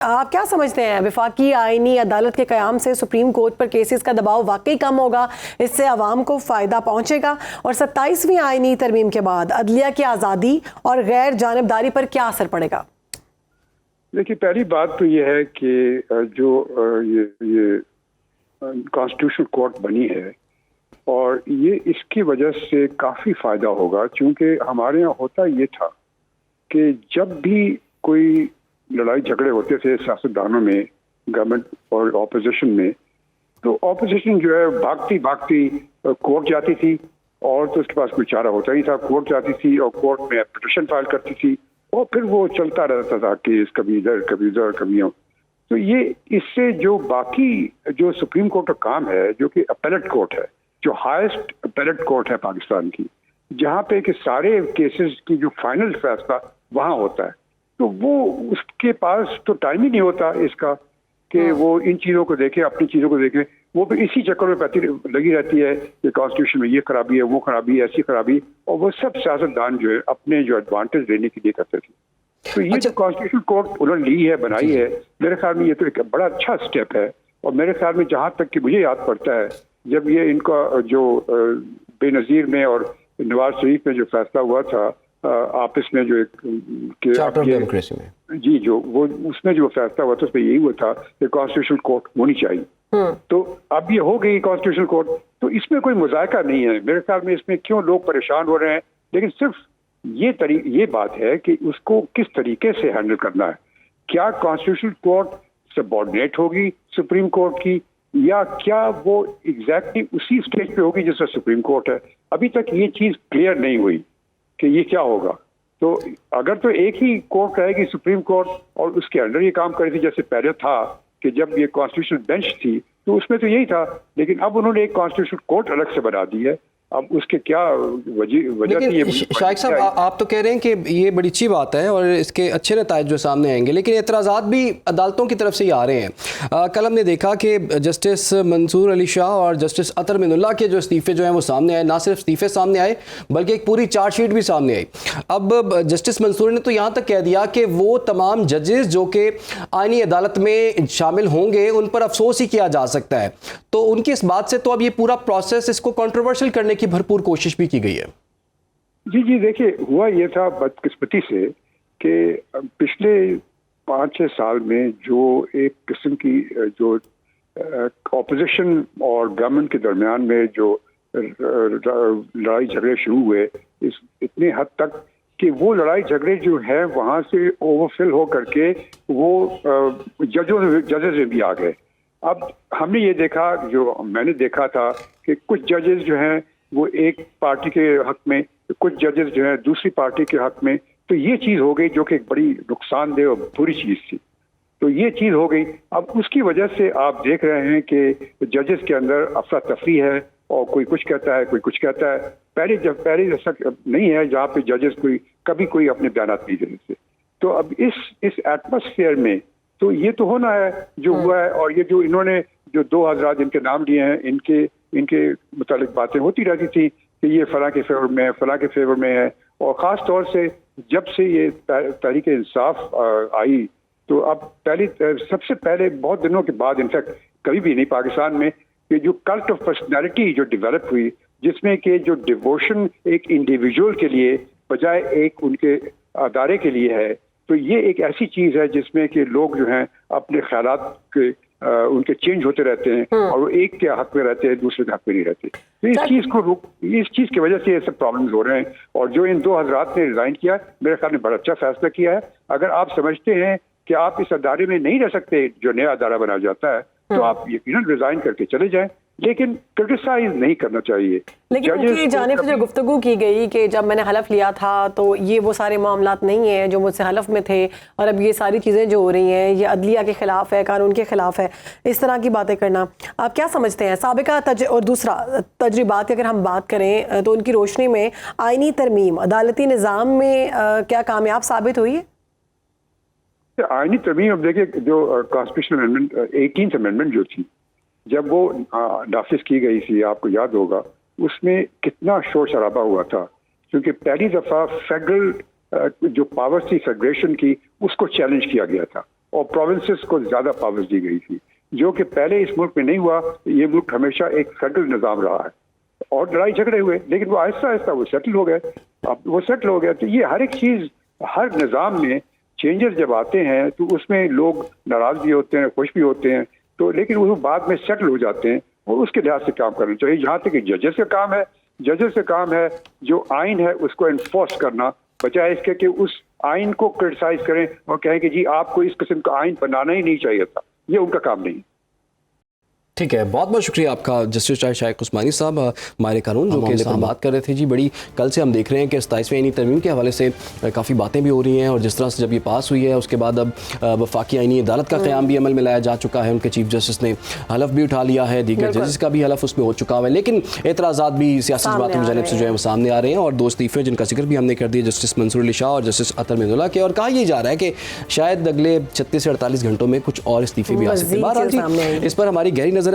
आप क्या समझते हैं, वफाकी आईनी अदालत के क़याम से सुप्रीम कोर्ट पर केसेस का दबाव वाकई कम होगा, इससे अवाम को फ़ायदा पहुंचेगा? और 27वीं आईनी तरमीम के बाद अदलिया की आज़ादी और गैर जानिबदारी पर क्या असर पड़ेगा? देखिए, पहली बात तो ये है कि जो ये कॉन्स्टिट्यूशनल कोर्ट बनी है और ये इसकी वजह से काफ़ी फ़ायदा होगा, क्योंकि हमारे यहाँ होता ये था कि जब भी कोई लड़ाई झगड़े होते थे सियासतदानों में, गवर्नमेंट और ऑपोजिशन में, तो ऑपोजिशन जो है भागती भागती कोर्ट जाती थी और तो उसके पास कोई चारा होता ही था, कोर्ट जाती थी और कोर्ट में पिटीशन फाइल करती थी और फिर वो चलता रहता था केस, कभी इधर कभी उधर कभी। तो ये इससे जो बाकी जो सुप्रीम कोर्ट का काम है, जो कि अपेलेट कोर्ट है, जो हाईएस्ट अपेलेट कोर्ट है पाकिस्तान की, जहाँ पे कि सारे केसेस की जो फाइनल फैसला वहाँ होता है, तो वो उसके पास तो टाइम ही नहीं होता इसका कि वो इन चीज़ों को देखे, अपनी चीज़ों को देखे। वो भी इसी चक्कर में लगी रहती है कि कॉन्स्टिट्यूशन में ये खराबी है, वो खराबी है, ऐसी खराबी, और वो सब सियासतदान जो है अपने जो एडवांटेज लेने के लिए करते थे। तो ये जो कॉन्स्टिट्यूशन कोर्ट उन्होंने ली है, बनाई है, मेरे ख्याल में ये तो एक बड़ा अच्छा स्टेप है। और मेरे ख्याल में जहाँ तक कि मुझे याद पड़ता है, जब ये इनका जो बेनज़ीर में और नवाज शरीफ में जो फैसला हुआ था आपस में, जो एक चार्टर ऑफ डेमोक्रेसी में, जी, जो वो उसमें जो फैसला हुआ था उसमें यही हुआ था कि कॉन्स्टिट्यूशनल कोर्ट होनी चाहिए। तो अब ये हो गई कॉन्स्टिट्यूशनल कोर्ट, तो इसमें कोई मुज़ायका नहीं है मेरे ख्याल में। इसमें क्यों लोग परेशान हो रहे हैं, लेकिन सिर्फ ये बात है कि उसको किस तरीके से हैंडल करना है। क्या कॉन्स्टिट्यूशनल कोर्ट सबऑर्डिनेट होगी सुप्रीम कोर्ट की, या क्या वो एग्जैक्टली उसी स्टेज पे होगी जिसमें सुप्रीम कोर्ट है? अभी तक ये चीज़ क्लियर नहीं हुई कि ये क्या होगा। तो अगर तो एक ही कोर्ट रहेगी सुप्रीम कोर्ट और उसके अंडर ये काम करेगी, जैसे पहले था कि जब ये कॉन्स्टिट्यूशनल बेंच थी तो उसमें तो यही था, लेकिन अब उन्होंने एक कॉन्स्टिट्यूशनल कोर्ट अलग से बना दी है। अब उसके क्या वजह थी? शाइख साहब, आप तो कह रहे हैं कि ये बड़ी अच्छी बात है और इसके अच्छे नतायज जो सामने आएंगे, लेकिन एतराज़ात भी अदालतों की तरफ से ही आ रहे हैं। कल हमने देखा कि जस्टिस मंसूर अली शाह और जस्टिस अतर मिनुल्लाह के जो इस्तीफ़े जो हैं वो सामने आए। ना सिर्फ इस्तीफ़े सामने आए बल्कि एक पूरी चार्जशीट भी सामने आई। अब जस्टिस मंसूर ने तो यहाँ तक कह दिया कि वो तमाम जजेस जो कि आईनी अदालत में शामिल होंगे उन पर अफसोस ही किया जा सकता है। तो उनकी इस बात से तो अब ये पूरा प्रोसेस, इसको कंट्रोवर्शियल करने की भरपूर कोशिश भी की गई है। जी, देखिए, हुआ ये था बदकिस्मती से कि पिछले 5-6 साल में जो एक किस्म की जो ऑपोजिशन और गवर्नमेंट के दरमियान में जो लड़ाई झगड़े शुरू हुए, इस इतने हद तक कि वो लड़ाई झगड़े जो है वहाँ से ओवरफिल हो करके वो जजेस में भी आ गए। अब हमने ये देखा, जो मैंने देखा था कि कुछ जजेस जो हैं वो एक पार्टी के हक में, कुछ जजेस जो हैं दूसरी पार्टी के हक में। तो ये चीज़ हो गई जो कि एक बड़ी नुकसानदेह और बुरी चीज़ थी। तो ये चीज़ हो गई। अब उसकी वजह से आप देख रहे हैं कि जजेस के अंदर अफरा तफरी है और कोई कुछ कहता है, कोई कुछ कहता है। पहले जैसा नहीं है जहाँ पे जजेस कभी कोई अपने बयान नहीं देते थे। तो अब इस एटमॉस्फेयर में तो ये तो होना है जो हुआ है। और ये जो इन्होंने जो 2 हज़रात इनके नाम लिए हैं, इनके मुतालिक बातें होती रहती थी कि ये फलां के फेवर में है, फलां के फेवर में है। और ख़ास तौर से जब से ये तहरीक इंसाफ आई, तो अब सबसे पहले बहुत दिनों के बाद, इनफैक्ट कभी भी नहीं पाकिस्तान में, ये जो कल्ट ऑफ पर्सनैलिटी जो डेवलप हुई, जिसमें कि जो डिवोशन एक इंडिविजुअल के लिए बजाय एक उनके अदारे के लिए है, तो ये एक ऐसी चीज़ है जिसमें कि लोग जो हैं अपने ख्यालात के उनके चेंज होते रहते हैं और वो एक के हक में रहते हैं, दूसरे के हक में नहीं रहते। तो इस चीज़ की वजह से ये सब प्रॉब्लम्स हो रहे हैं। और जो इन 2 हज़रात ने रिज़ाइन किया, मेरे ख्याल में बड़ा अच्छा फैसला किया है। अगर आप समझते हैं कि आप इस अदारे में नहीं रह सकते, जो नया अदारा बना जाता है, तो आप यकीनन रिजाइन करके चले जाएं, लेकिन क्रिटिसाइज नहीं करना चाहिए। लेकिन उनकी जानिब से जो गुफ्तगू की गई कि जब मैंने हलफ लिया था तो ये वो सारे मामलात नहीं हैं जो मुझसे हलफ में थे, और अब ये सारी चीज़ें जो हो रही हैं ये अदलिया के ख़िलाफ़ है, कानून के ख़िलाफ़ है, इस तरह की बातें करना आप क्या समझते हैं? साबिका और दूसरा तजर्बात की अगर हम बात करें तो उनकी रोशनी में आईनी तरमीम अदालती निज़ाम में क्या कामयाब साबित हुई है? आईनी तरमीम, अब देखिए, जो कॉन्स्टिट्यूशनल अमेंडमेंट 18th अमेंडमेंट जो थी, जब वो नाफिज की गई थी, आपको याद होगा उसमें कितना शोर शराबा हुआ था, क्योंकि पहली दफ़ा फेडरल जो पावर थी फेडरेशन की, उसको चैलेंज किया गया था। और प्रोविंसेस को ज़्यादा पावर्स दी गई थी, जो कि पहले इस मुल्क में नहीं हुआ। ये मुल्क हमेशा एक सेटल निज़ाम रहा है और लड़ाई झगड़े हुए, लेकिन वो आहिस्ता आहिस्ता वो सेटल हो गए। अब वो सेटल हो गया तो ये हर एक चीज़, हर निज़ाम में चेंजेस जब आते हैं तो उसमें लोग नाराज़ भी होते हैं, खुश भी होते हैं, तो लेकिन वो बाद में सेटल हो जाते हैं और उसके लिहाज से काम करना चाहिए। यहाँ तक कि जजेस का काम है, जजेस का काम है जो आइन है उसको इन्फोर्स करना, बजाय इसके कि उस आइन को क्रिटिसाइज करें और कहें कि जी आपको इस किस्म का आइन बनाना ही नहीं चाहिए था। ये उनका काम नहीं। ठीक है, बहुत बहुत शुक्रिया आपका जस्टिस शाइक उस्मानी साहब, माहिर कानून, जो कि इस पर बात कर रहे थे जी। बड़ी कल से हम देख रहे हैं कि 27वें आईनी तरमीम के हवाले से काफ़ी बातें भी हो रही हैं और जिस तरह से जब ये पास हुई है उसके बाद अब वफाकी आईनी अदालत का क़याम भी अमल में लाया जा चुका है। उनके चीफ जस्टिस ने हलफ भी उठा लिया है, दीगर जजेस का भी हलफ उसमें हो चुका है, लेकिन एतराज़ात भी सियासी जमातों की जानिब से जो है वो सामने आ रहे हैं। और दो इस्तीफ़े जिनका जिक्र भी हमने कर दिया, जस्टिस मंसूर अली शाह और जस्टिस अतर मिर्ज़ा के, और कहा यह जा रहा है कि शायद अगले 36 से 48 घंटों में कुछ और इस्तीफ़े भी आ सकते हैं। बहरहाल जी, इस पर हमारी गहरी नज़र